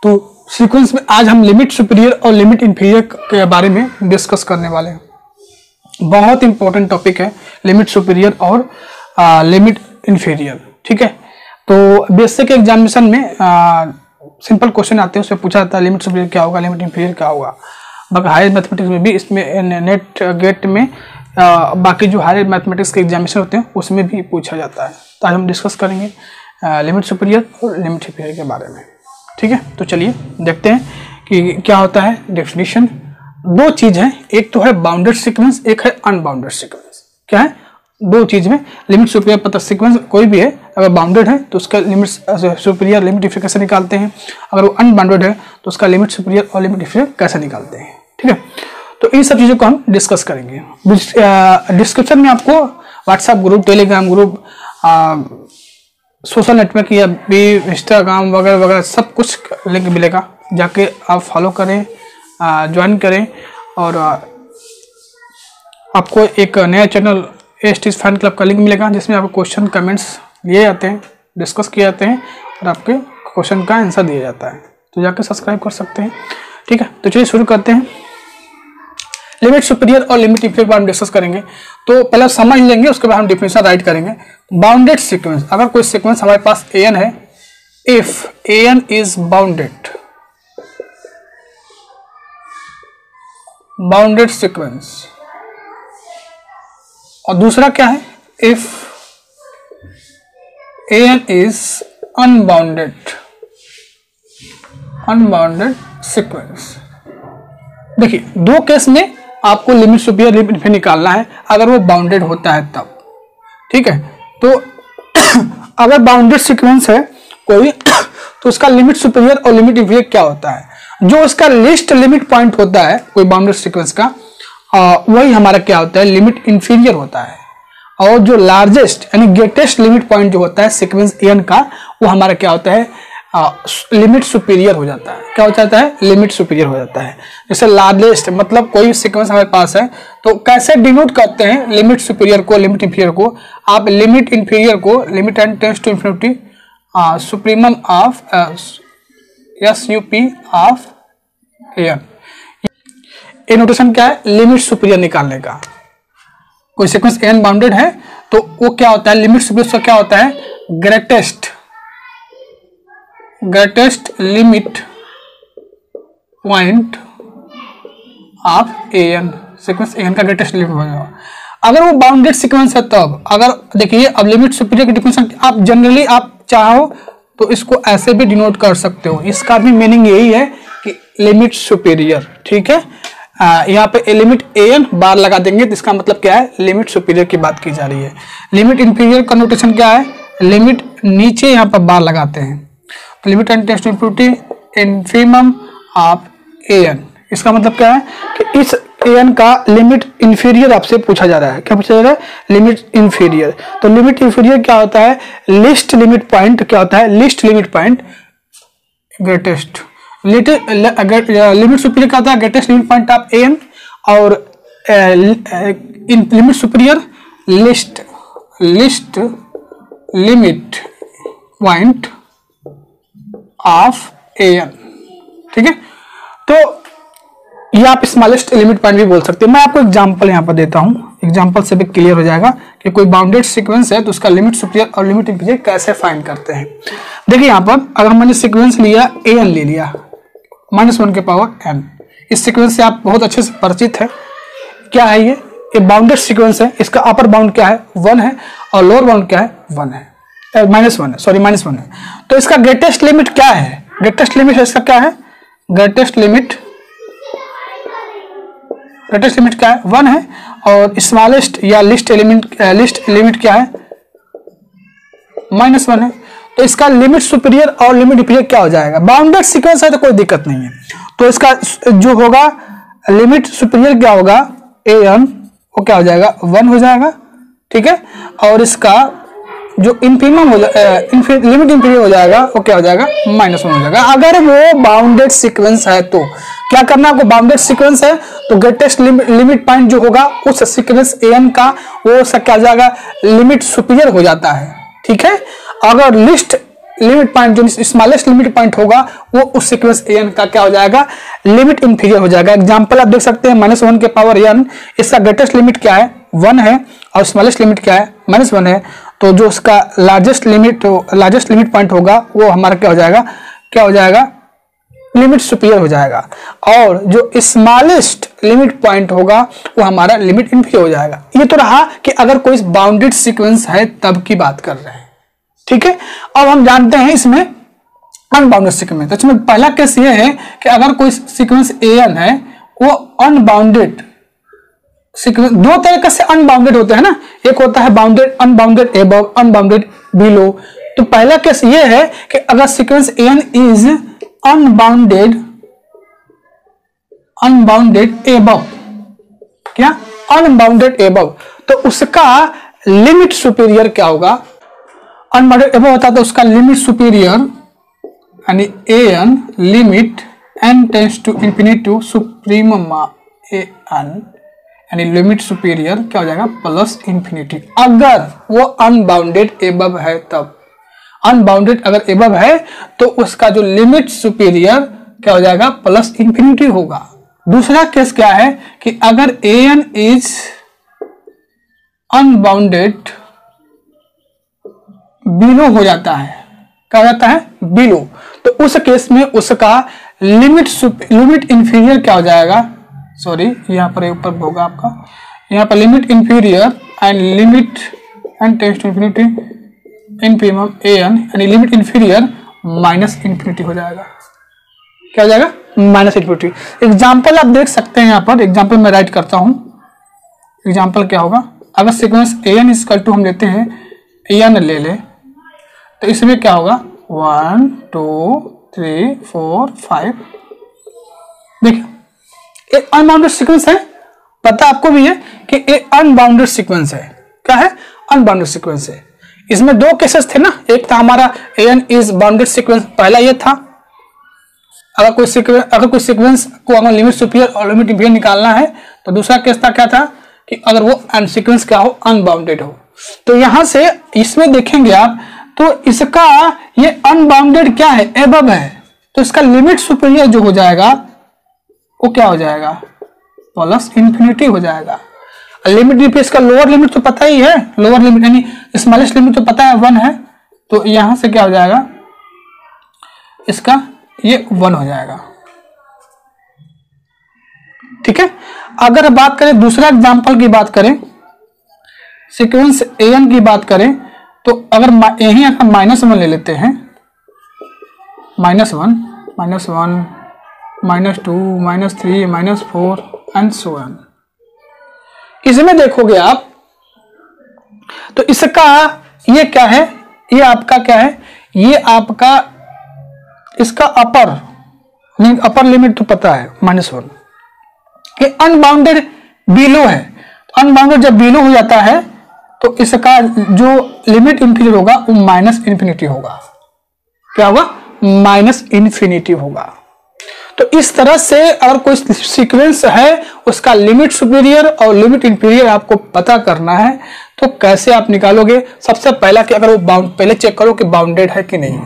तो सीक्वेंस में आज हम लिमिट सुपीरियर और लिमिट इंफीरियर के बारे में डिस्कस करने वाले हैं। बहुत इंपॉर्टेंट टॉपिक है लिमिट सुपीरियर और लिमिट इंफीरियर। ठीक है, तो बेसिक एग्जामिनेशन में सिंपल क्वेश्चन आते हैं, उसमें पूछा जाता है लिमिट सुपीरियर क्या होगा, लिमिट इंफीरियर क्या होगा। बाकी हायर मैथमेटिक्स में भी, इसमें नेट गेट में बाकी जो हायर मैथमेटिक्स के एग्जामिनेशन होते हैं उसमें भी पूछा जाता है। तो आज हम डिस्कस करेंगे लिमिट सुपीरियर और लिमिट इंफीरियर के बारे में। ठीक है, तो चलिए देखते हैं कि क्या होता है। डेफिनेशन दो चीज है, एक तो है बाउंडेड सीक्वेंस, एक है अनबाउंडेड सीक्वेंस। क्या है? दो चीज में लिमिट सुपीरियर पता सीक्वेंस कोई भी है, अगर बाउंडेड है तो उसका लिमिट सुपीरियर लिमिट इंफीरियर कैसे निकालते हैं, अगर वो अनबाउंडेड है तो उसका लिमिट सुपीरियर और लिमिट इंफीरियर कैसे निकालते हैं। ठीक है, तो इन सब चीजों को हम डिस्कस करेंगे। डिस्क्रिप्शन में आपको WhatsApp group, Telegram group, social network या भी इंस्टाग्राम वगैरह वगैरह सब कुछ लिंक मिलेगा, जाके आप फॉलो करें, ज्वाइन करें। और आपको एक नया चैनल एस्टीज फैन क्लब का लिंक मिलेगा, जिसमें आपको क्वेश्चन कमेंट्स लिए जाते हैं, डिस्कस किए जाते हैं और आपके क्वेश्चन का आंसर दिया जाता है। तो जाके सब्सक्राइब कर सकते हैं। ठीक है, तो चलिए शुरू करते हैं। लिमिट सुपीरियर और लिमिट इंफीरियर पर हम डिस्कस करेंगे। तो पहले समझ लेंगे, उसके बाद हम डिफिनेशन राइट करेंगे। बाउंडेड सीक्वेंस, अगर कोई सीक्वेंस हमारे पास an है, if an is bounded, bounded sequence. और दूसरा क्या है? If an is unbounded, unbounded sequence. देखिए, दो केस में आपको लिमिट सुपीरियर लिमिट इंफीरियर निकालना है, अगर वो बाउंडेड होता है तब। ठीक है, तो अगर बाउंडेड सीक्वेंस है कोई तो उसका लिमिट सुपीरियर और लिमिट इंफीरियर क्या होता है? जो उसका लिस्ट लिमिट पॉइंट होता है कोई बाउंडेड सीक्वेंस का, वही हमारा क्या होता है? लिमिट इंफीरियर होता है। और जो लार्जेस्ट यानी ग्रेटेस्ट लिमिट पॉइंट जो होता है सीक्वेंस एन का, वो हमारा क्या होता है? लिमिट सुपीरियर हो जाता है। क्या हो जाता है? लिमिट सुपीरियर हो जाता है। जैसे लार्जेस्ट मतलब कोई सीक्वेंस हमारे पास है, तो कैसे डिनोट करते हैं लिमिट सुपीरियर को, लिमिट इंफीरियर को? आप लिमिट इंफीरियर को limit n tends to infinity supremum of SUP of n. ये नोटेशन क्या है? लिमिट सुपीरियर निकालने का। कोई सीक्वेंस एन बाउंडेड है तो वो क्या होता है? लिमिट सुपीरियर का क्या होता है? Greatest limit point of n. Sequence n का ग्रेटेस्ट लिमिट होगा अगर वो बाउंडेड सीक्वेंस है तब। अगर देखिए, अब लिमिट सुपीरियर की डिफिनेशन आप जनरली आप चाहो तो इसको ऐसे भी डिनोट कर सकते हो। इसका भी मीनिंग यही है कि लिमिट सुपीरियर। ठीक है, यहाँ पे लिमिट एन बार लगा देंगे तो इसका मतलब क्या है? लिमिट सुपीरियर की बात की जा रही है। लिमिट इंफीरियर का नोटेशन क्या है? लिमिट नीचे यहाँ पर बार लगाते हैं, limit n tends to infinity infimum of n. इसका मतलब क्या है कि इस एन का लिमिट इंफीरियर आपसे पूछा जा रहा है। क्या पूछा जा रहा है? Limit inferior. तो लिमिट इंफीरियर क्या होता है? Least limit point. क्या होता है? Least limit point greatest. Limit superior क्या होता है? Greatest limit point of n. और limit superior least limit point of n. ठीक है, तो ये आप स्मॉलेस्ट लिमिट पॉइंट भी बोल सकते हैं। मैं आपको एग्जांपल यहाँ पर देता हूँ, एग्जांपल से भी क्लियर हो जाएगा कि कोई बाउंडेड सीक्वेंस है तो उसका लिमिट सुपीरियर और लिमिट इंफीरियर कैसे फाइंड करते हैं। देखिए, यहाँ पर अगर मैंने सीक्वेंस लिया एन, ले लिया -1 के पावर n। इस सीक्वेंस से आप बहुत अच्छे से परिचित है। क्या है ये? बाउंडेड सीक्वेंस है। इसका अपर बाउंड क्या है? 1 है और लोअर बाउंड क्या है? 1 है, -1 है, सॉरी -1 है। तो इसका ग्रेटेस्ट लिमिट क्या है? ग्रेटेस्ट लिमिट है इसका क्या है? ग्रेटेस्ट लिमिट क्या है? 1 है। और स्मॉलेस्ट या लिस्ट लिमिट क्या है? -1 है। तो इसका लिमिट सुपीरियर और लिमिट इंफीरियर क्या हो जाएगा? बाउंडेड सीक्वेंस है तो कोई दिक्कत नहीं है। तो इसका जो होगा लिमिट सुपीरियर क्या होगा? an, वो क्या हो जाएगा? 1 हो जाएगा। ठीक है, और इसका जो इन्फिमम हो लिमिट इंफीरियर हो जाएगा वो क्या हो जाएगा? -1 हो जाएगा। अगर वो बाउंडेड सीक्वेंस है तो क्या करना है? आपको बाउंडेड सीक्वेंस है तो ग्रेटेस्ट लिमिट पॉइंट जो होगा उस सीक्वेंस एन का, वो क्या हो जाएगा? लिमिट सुपीरियर हो जाता है। ठीक है, अगर लिस्ट लिमिट पॉइंट जो स्मॉलेस्ट लिमिट पॉइंट होगा वो उस सीक्वेंस एन का क्या हो जाएगा, लिमिट इंफीरियर हो जाएगा। एग्जांपल आप देख सकते हैं -1 के पावर n, इसका ग्रेटेस्ट लिमिट क्या है 1 है और स्मॉलेस्ट लिमिट क्या है -1 है। तो जो उसका लार्जेस्ट लिमिट पॉइंट होगा वो हमारा क्या हो जाएगा लिमिट सुपीरियर हो जाएगा, और जो स्मॉलेस्ट लिमिट पॉइंट होगा वो हमारा लिमिट इंफीरियर हो जाएगा। ये तो रहा कि अगर कोई बाउंडेड सीक्वेंस है तब की बात कर रहे हैं, ठीक है। अब हम जानते हैं इसमें अनबाउंडेड सीक्वेंस। तो इसमें पहला केस ये है कि अगर कोई सीक्वेंस an है वो अनबाउंडेड सीक्वेंस, दो तरीके से अनबाउंडेड होते हैं ना, एक होता है bounded, unbounded above, unbounded below. तो पहला केस ये है कि अगर sequence n is unbounded above, क्या अनबाउंडेड एबव, तो उसका लिमिट सुपीरियर क्या होगा, अनबाउंडेड एबव होता है तो उसका लिमिट सुपीरियर यानी an limit n tends to infinity to supremum an यानी लिमिट सुपीरियर क्या हो जाएगा प्लस इंफिनिटी। अगर वो अनबाउंडेड एबव है तब, अनबाउंडेड अगर एबव है तो उसका जो लिमिट सुपीरियर क्या हो जाएगा प्लस इंफिनिटी होगा। दूसरा केस क्या है कि अगर an इज अनबाउंडेड बिलो हो जाता है, क्या हो जाता है बिलो, तो उस केस में उसका लिमिट इंफीरियर क्या हो जाएगा, सॉरी यहाँ पर ऊपर होगा आपका, यहाँ पर limit inferior n limit n tends to infinity infimum an यानी लिमिट इंफीरियर माइनस इंफिनिटी हो जाएगा। क्या हो जाएगा माइनस इंफिनिटी। एग्जाम्पल आप देख सकते हैं, यहाँ पर एग्जाम्पल मैं राइट करता हूं। एग्जाम्पल क्या होगा, अगर सीक्वेंस an इक्वल टू हम लेते हैं n ले ले तो इसमें क्या होगा 1 2 3 4 5। देखिए एक अनबाउंडेड सीक्वेंस है, पता आपको भी है कि एक अनबाउंडेड सीक्वेंस है। क्या है अनबाउंडेड सीक्वेंस है। इसमें दो केसेस थे ना, एक था हमारा an इज बाउंडेड सीक्वेंस, पहला ये था अगर कोई सीक्वेंस को हमें लिमिट सुपीरियर और लिमिट इंफीरियर निकालना है, तो दूसरा केस था क्या था कि अगर वो सीक्वेंस क्या हो अनबाउंडेड हो। तो यहां से इसमें देखेंगे आप तो इसका ये अनबाउंडेड क्या है एबव है, तो इसका लिमिट सुपीरियर जो हो जाएगा वो क्या हो जाएगा प्लस इंफिनिटी हो जाएगा। लिमिट इंफिनिटी इसका लोअर लिमिट तो पता ही है, लोअर लिमिट यानी स्मॉलेस्ट लिमिट तो पता है 1 है, तो यहां से क्या हो जाएगा इसका ये 1 हो जाएगा। ठीक है। अगर बात करें दूसरा एग्जांपल की बात करें, सीक्वेंस an की बात करें, तो अगर यही अगर -1 ले लेते हैं, -1 -2 -3 -4 एंड सो ऑन। इसमें देखोगे आप तो इसका ये क्या है, ये आपका क्या है, ये आपका इसका अपर लिमिट तो पता है -1। ये अनबाउंडेड बिलो है, अनबाउंडेड जब बिलो हो जाता है तो इसका जो लिमिट इंफिनिटी होगा वो माइनस इंफिनिटी होगा। क्या होगा माइनस इंफिनिटी होगा। तो इस तरह से अगर कोई सीक्वेंस है उसका लिमिट सुपीरियर और लिमिट इंफीरियर आपको पता करना है, तो कैसे आप निकालोगे। सबसे पहला कि अगर वो पहले चेक करो कि बाउंडेड है कि नहीं।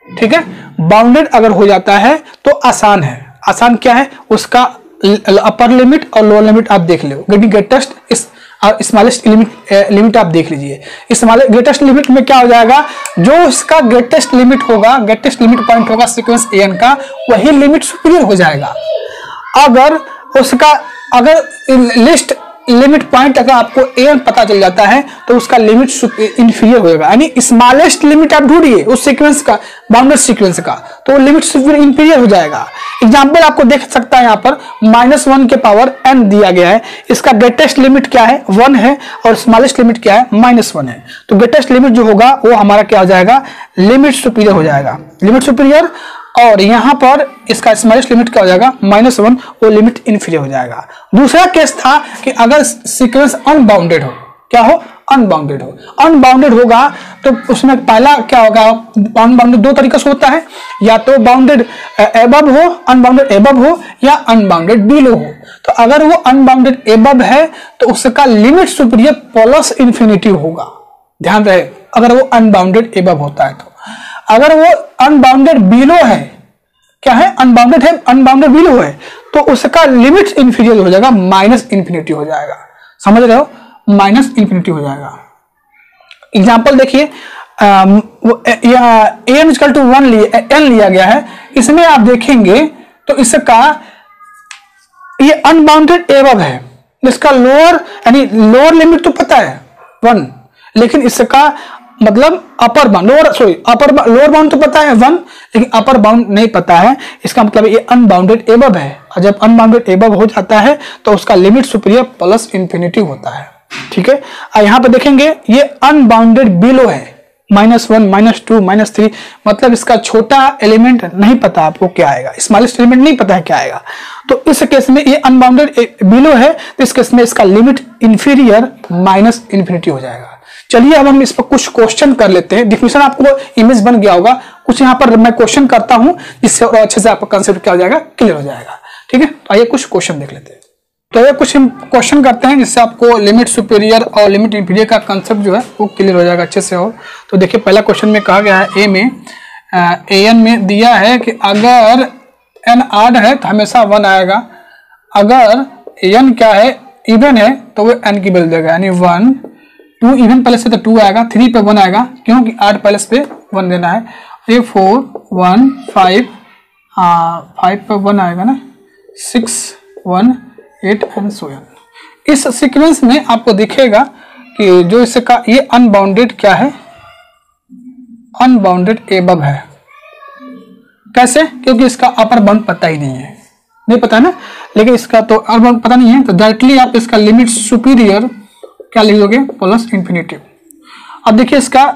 ठीक है, बाउंडेड अगर हो जाता है तो आसान है। आसान क्या है, उसका अपर लिमिट और लोअर लिमिट आप देख लो। ग्रेटेस्ट स्मॉलेस्ट लिमिट आप देख लीजिए। ग्रेटेस्ट लिमिट में क्या हो जाएगा, जो इसका ग्रेटेस्ट लिमिट होगा, ग्रेटेस्ट लिमिट पॉइंट होगा सीक्वेंस an का, वही लिमिट सुपीरियर हो जाएगा। अगर लिस्ट लिमिट पॉइंट अगर आपको an पता चल जाता है तो उसका लिमिट इंफीरियर होगा। यानी स्मॉलेस्ट लिमिट आप ढूंढिए उस सीक्वेंस का, बाउंडेड सीक्वेंस का, तो लिमिट सुपीरियर इंफीरियर हो जाएगा। एग्जाम्पल आपको देख सकता है, यहाँ पर -1 के पावर n दिया गया है। इसका ग्रेटेस्ट लिमिट क्या है 1 है और स्मॉलेस्ट लिमिट क्या है -1 है। तो ग्रेटेस्ट लिमिट जो होगा वो हमारा क्या हो जाएगा लिमिट सुपीरियर हो जाएगा, लिमिट सुपीरियर। और यहाँ पर इसका स्मॉलेस्ट लिमिट क्या हो जाएगा -1, वो लिमिट इंफीरियर हो जाएगा। दूसरा केस था कि अगर सीक्वेंस अनबाउंडेड हो, क्या हो अनबाउंडेड हो। अनबाउंडेड होगा तो उसमें पहला क्या होगा, अनबाउंडेड दो तरीके से होता है, या तो बाउंडेड एबव हो, अनबाउंडेड एबव हो, या अनबाउंडेड बिलो हो। तो अगर वो अनबाउंडेड एबव है तो उसका लिमिट सुपीरियर प्लस इंफिनिटी होगा। ध्यान रहे, अगर वो अनबाउंडेड एबव होता है तो। अगर वो अनबाउंडेड बिलो है, क्या है, अनबाउंडेड है, अनबाउंडेड बिलो है, तो उसका लिमिट इंफीरियर हो जाएगा, माइनस इंफिनिटी हो जाएगा। समझ रहे हो, माइनस इंफिनिटी हो जाएगा। एग्जाम्पल देखिए, एन इक्वल टू 1 एन लिया गया है, इसमें आप देखेंगे तो इसका ये अनबाउंडेड एबव है, इसका लोअर यानी लोअर लिमिट तो पता है 1, लेकिन इसका मतलब अपर बाउंड लोअर बाउंड तो पता है 1, लेकिन अपर बाउंड नहीं पता है। इसका मतलब ये अनबाउंडेड एबव है, और जब अनबाउंडेड एबव हो जाता है तो उसका लिमिट सुपीरियर प्लस इंफिनिटी होता है। ठीक है, यहां पे देखेंगे ये अनबाउंडेड बिलो है, -1, -2, -3, मतलब इसका छोटा एलिमेंट नहीं पता आपको क्या आएगा, स्मॉलेस्ट एलिमेंट नहीं पता है क्या आएगा। तो इस केस में ये अनबाउंडेड बिलो है, तो इस केस में इसका लिमिट इंफीरियर माइनस इंफिनिटी हो जाएगा। चलिए अब हम इस पर कुछ क्वेश्चन कर लेते हैं। डिफिनेशन आपको इमेज बन गया होगा, कुछ यहाँ पर मैं क्वेश्चन करता हूं जिससे और अच्छे से आपका कंसेप्ट क्या हो जाएगा, क्लियर हो जाएगा। ठीक है, तो आइए कुछ क्वेश्चन देख लेते हैं। तो ये कुछ क्वेश्चन करते हैं जिससे आपको लिमिट सुपीरियर और लिमिट इंफीरियर का कंसेप्ट जो है वो क्लियर हो जाएगा अच्छे से। और तो देखिए पहला क्वेश्चन में कहा गया है, ए में एन में दिया है कि अगर एन ऑड है तो हमेशा 1 आएगा, अगर एन क्या है, इवन है, तो वो एन की वैल्यू देगा, यानी 1, 2 इवन प्लस से तो 2 आएगा, 3 पे 1 आएगा क्योंकि 8 प्लस पे 1 देना है, ये 4, 1, 5, 5 पे 1 आएगा ना, 6, 1, 8 एंड सो ऑन। इस सीक्वेंस में आपको दिखेगा कि जो इसका ये अनबाउंडेड क्या है, अनबाउंडेड एबव है। कैसे? क्योंकि इसका अपर बाउंड पता ही नहीं है, नहीं पता है ना, लेकिन इसका तो अपर बाउंड पता नहीं है, तो डायरेक्टली आप इसका लिमिट सुपीरियर क्या लिख दोगे, प्लस इंफिनिटी। अब देखिए इसका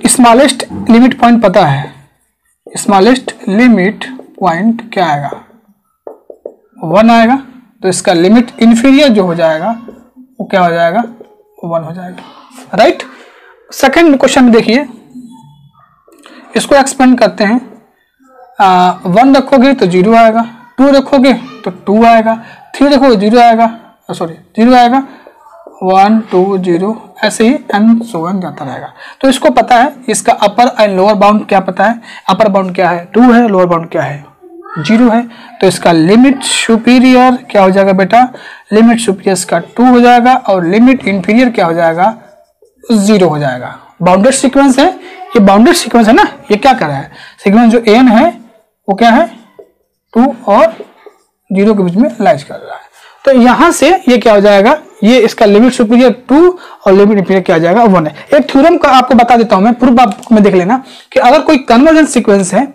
स्मॉलेस्ट लिमिट पॉइंट पता है, स्मॉलेस्ट लिमिट पॉइंट क्या आएगा, 1 आएगा, तो इसका लिमिट इंफीरियर जो हो जाएगा वो क्या हो जाएगा, 1 हो जाएगा। राइट, सेकंड क्वेश्चन में देखिए, इसको एक्सपेंड करते हैं। 1 रखोगे तो 0 आएगा, 2 रखोगे तो 2 आएगा, 3 रखोगे 0 आएगा, सॉरी 0 आएगा, 1, 2, 0 ऐसे ही एंड सो ऑन जाता रहेगा। तो इसको पता है, इसका अपर एंड लोअर बाउंड क्या पता है, अपर बाउंड क्या है 2 है, लोअर बाउंड क्या है 0 है, तो इसका लिमिट सुपीरियर क्या हो जाएगा बेटा, लिमिट सुपीरियर इसका 2 हो जाएगा और लिमिट इंफीरियर क्या हो जाएगा, 0 हो जाएगा। बाउंडेड सीक्वेंस है, ये बाउंडेड सीक्वेंस है ना, ये क्या कर रहा है, सीक्वेंस जो एन है वो क्या है 2 और 0 के बीच में लाइज कर रहा है, तो यहां से ये क्या हो जाएगा, ये इसका लिमिट सुपीरियर 2 और लिमिट इंफीरियर क्या आ जाएगा 1 है। एक थ्योरम का आपको बता देता हूं मैं, प्रूफ आप में देख लेना कि अगर कोई कन्वर्जेंस सीक्वेंस है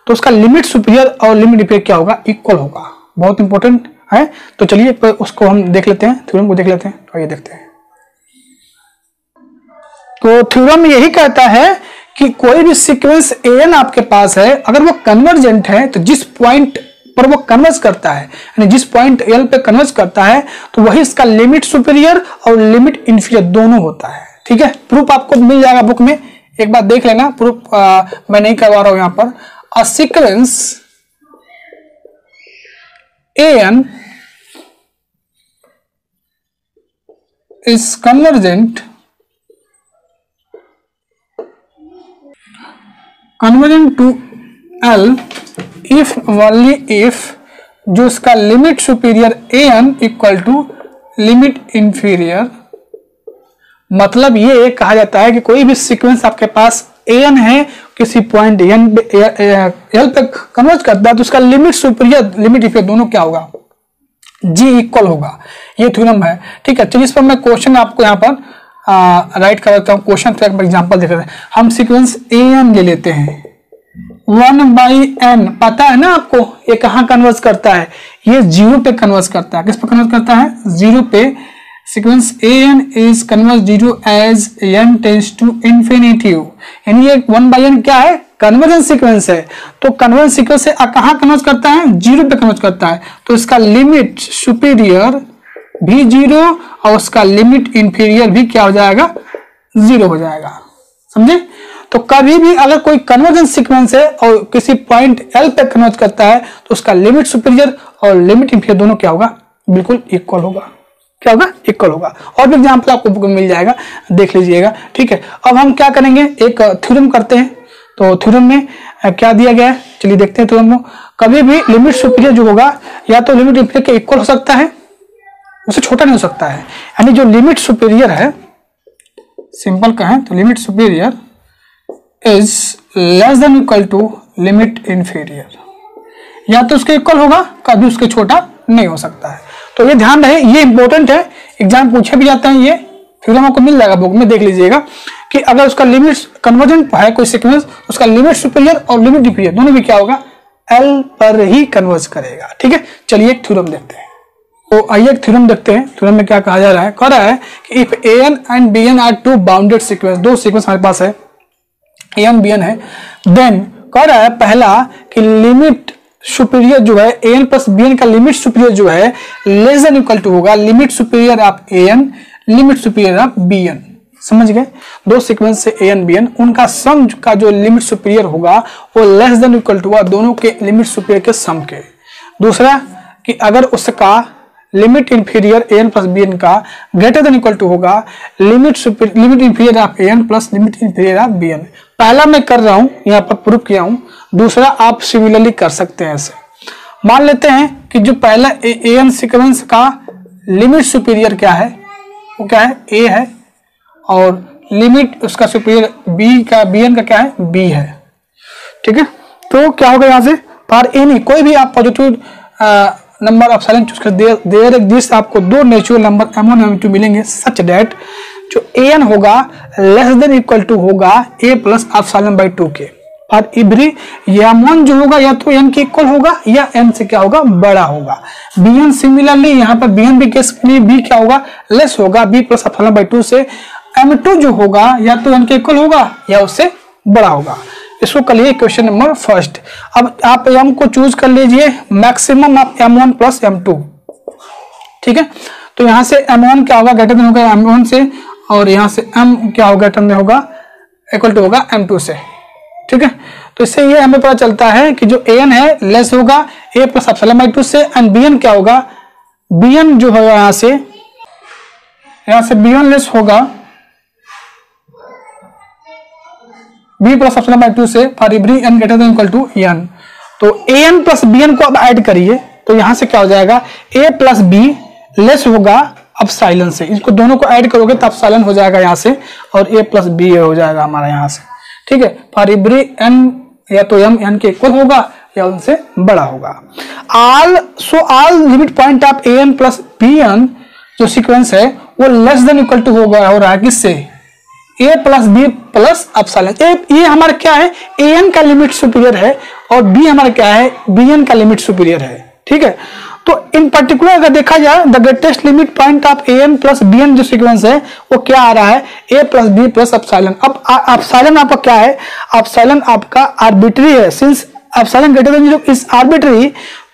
तो उसका लिमिट सुपीरियर और लिमिट इंफीरियर क्या होगा, इक्वल होगा। बहुत इंपॉर्टेंट है, तो चलिए उसको हम देख लेते हैं, थ्योरम को देख लेते हैं। तो ये देखते हैं, तो थ्योरम यही कहता है कि कोई भी सीक्वेंस एन आपके पास है, अगर वो कन्वर्जेंट है तो जिस पॉइंट पर वो कन्वर्ज करता है, यानी जिस पॉइंट एल पे कन्वर्ज करता है, तो वही इसका लिमिट सुपीरियर और लिमिट इंफीरियर दोनों होता है। ठीक है, प्रूफ आपको मिल जाएगा बुक में, एक बार देख लेना। प्रूफ मैं नहीं करवा रहा हूं यहां पर। A sequence an is convergent to L if only if जो इसका limit superior an equal to limit inferior, मतलब ये कहा जाता है कि कोई भी सीक्वेंस आपके पास एन है, किसी पॉइंट एन एल तक कन्वर्ज करता है, तो उसका लिमिट सुपीरियर लिमिट इंफीरियर दोनों क्या होगा, जी इक्वल होगा। ये थ्योरम है। ठीक है, चलिए इस पर मैं क्वेश्चन आपको यहाँ पर राइट कर देता हूँ। क्वेश्चन का एक एग्जांपल देख लेते हैं। हम सीक्वेंस एन ले लेते हैं, 1/n पता है ना आपको, ये कहाँ कन्वर्ज करता है, ये 0 पे कन्वर्ज करता है। किस पे कन्वर्ज करता है, 0 पे। Sequence an is converge 0 as n tends to infinity, यानी ये 1/n क्या है, कन्वर्जेंस सीक्वेंस है। तो कन्वर्जेंस सीक्वेंस से कहाँ कन्वर्ज करता है, 0 पे कन्वर्ज करता है, तो इसका लिमिट सुपीरियर भी 0 और उसका लिमिट इंफीरियर भी क्या हो जाएगा, 0 हो जाएगा। समझे? तो कभी भी अगर कोई कन्वर्जेंस सीक्वेंस है और किसी पॉइंट एल पे कन्वर्ज करता है, तो उसका लिमिट सुपीरियर और लिमिट इंफीरियर दोनों क्या होगा, बिल्कुल इक्वल होगा। क्या होगा, इक्वल होगा। और भी एग्जांपल आपको बुक में मिल जाएगा, देख लीजिएगा। ठीक है, अब हम क्या करेंगे, एक थ्योरम करते हैं। तो थ्योरम में क्या दिया गया है, चलिए देखते हैं थ्योरम को। कभी भी लिमिट सुपीरियर जो होगा या तो लिमिट इंफीरियर के इक्वल हो सकता है, उससे छोटा नहीं हो सकता है। यानी जो लिमिट सुपीरियर है, सिंपल कहें तो limit superior is less than equal to limit inferior, या तो उसके इक्वल होगा, कभी उसके छोटा नहीं हो सकता है। तो ये ध्यान रहे, ये इंपॉर्टेंट है, एग्जाम पूछे भी जाते हैं, ये थ्योरम आपको मिल जाएगा बुक में, देख लीजिएगा कि अगर उसका लिमिट कन्वर्जेंट है कोई सीक्वेंस, उसका लिमिट सुपीरियर और लिमिट इंफीरियर दोनों भी क्या होगा, एल पर ही कन्वर्ज करेगा। ठीक है, चलिए एक थ्योरम देखते हैं। तो आइए एक थ्योरम देखते हैं। थ्योरम में क्या कहा जा रहा है, कह रहा है कि if an and bn are two bounded sequence, दो सीक्वेंस हमारे पास है, an bn है, देन कह रहा है पहला कि लिमिट सुपीरियर जो है an प्लस bn का लिमिट सुपीरियर जो है लेस देन इक्वल टू होगा limit superior of an limit superior of bn। समझ गए, दो सीक्वेंस से an bn, उनका सम का जो लिमिट सुपीरियर होगा वो लेस देन इक्वल टू होगा दोनों के लिमिट सुपीरियर के सम के। दूसरा कि अगर उसका limit inferior an plus bn का ग्रेटर देन इक्वल टू होगा limit inferior of an plus limit inferior of bn। पहला मैं कर रहा हूं, यहाँ पर प्रूफ किया हूं, दूसरा आप सिमिलरली कर सकते हैं ऐसे। मान लेते हैं कि जो पहला an सीक्वेंस का लिमिट सुपीरियर क्या है, वो क्या है, a है, और लिमिट उसका सुपीरियर bn का क्या है, b है। ठीक है, तो क्या होगा यहाँ से, फॉर एनी कोई भी आप positive number of silent choose कर देयर एग्जिस्ट, आपको दो नेचुरल नंबर m1 m2 मिलेंगे सच दैट जो an होगा लेस देन इक्वल टू होगा a प्लस एप्सिलॉन बाई 2 के। और इवरी m1 जो होगा या तो n के इक्वल होगा या n से क्या होगा, बड़ा होगा। bn सिमिलरली यहाँ पर bn भी केस के लिए b क्या होगा, लेस होगा, b प्लस एप्सिलॉन बाई 2 से। m2 जो होगा या तो n के इक्वल होगा या उससे बड़ा होगा। इसको कर लीजिए क्वेश्चन नंबर फर्स्ट। अब आप m को चूज कर लीजिए maximum of m1 plus m2। ठीक है, तो यहां से m1 क्या होगा, ग्रेटर देन होगा m1 से, और यहां से m क्या होगा, ग्रेटर देन होगा, इक्वल टू होगा m2 से। ठीक है, तो इससे ये हमें पता चलता है कि जो an है लेस होगा a प्लस एप्सिलॉन बाई 2 से, एंड bn क्या होगा, bn जो होगा यहां से bn लेस होगा b प्लस एप्सिलॉन बाई 2 से, for every n greater than equal to n। तो an प्लस bn को अब ऐड करिए, तो यहां से क्या हो जाएगा, a प्लस b लेस होगा एप्सिलॉन से, इसको दोनों को ऐड करोगे तो एप्सिलॉन हो जाएगा यहाँ से, और a प्लस b हो जाएगा हमारा यहाँ से। ठीक है, फॉर एवरी n या तो m n के इक्वल होगा या उनसे बड़ा होगा। All limit point of an plus bn जो सीक्वेंस है वो लेस देन इक्वल टू हो रहा है किससे, a plus b plus epsilon. ये हमारा क्या है, an का लिमिट सुपीरियर है, और b हमारा क्या है, bn का लिमिट सुपीरियर है। ठीक है, तो इन पर्टिकुलर अगर देखा जाए the greatest limit point of an plus bn जो सीक्वेंस है वो क्या आ रहा है, a plus b plus epsilon. अब एप्सिलॉन आपका क्या है, एप्सिलॉन आपका आर्बिट्री है, since epsilon greater than 0 is arbitrary,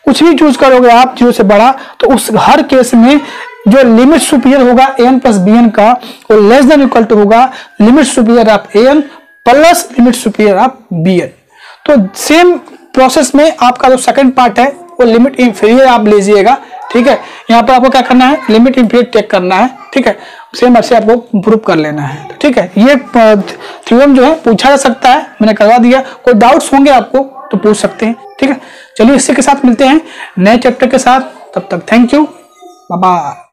कुछ भी चूज करोगे आप 0 से बड़ा, तो उस हर केस में जो लिमिट सुपीरियर होगा an प्लस bn का वो लेस देन इक्वल टू होगा limit superior of an plus limit superior of bn। तो सेम प्रोसेस में आपका जो सेकंड पार्ट है वो लिमिट इंफीरियर आप लीजिएगा। ठीक है, यहाँ पर आपको क्या करना है, लिमिट इंफीरियर टेक करना है। ठीक है, सेम ऐसे आपको प्रूव कर लेना है। ठीक है, ये थ्योरम जो है पूछा जा सकता है, मैंने करवा दिया, कोई डाउट्स होंगे आपको तो पूछ सकते हैं। ठीक है, चलिए इसी के साथ मिलते हैं नए चैप्टर के साथ, तब तक थैंक यू, बाय बाय।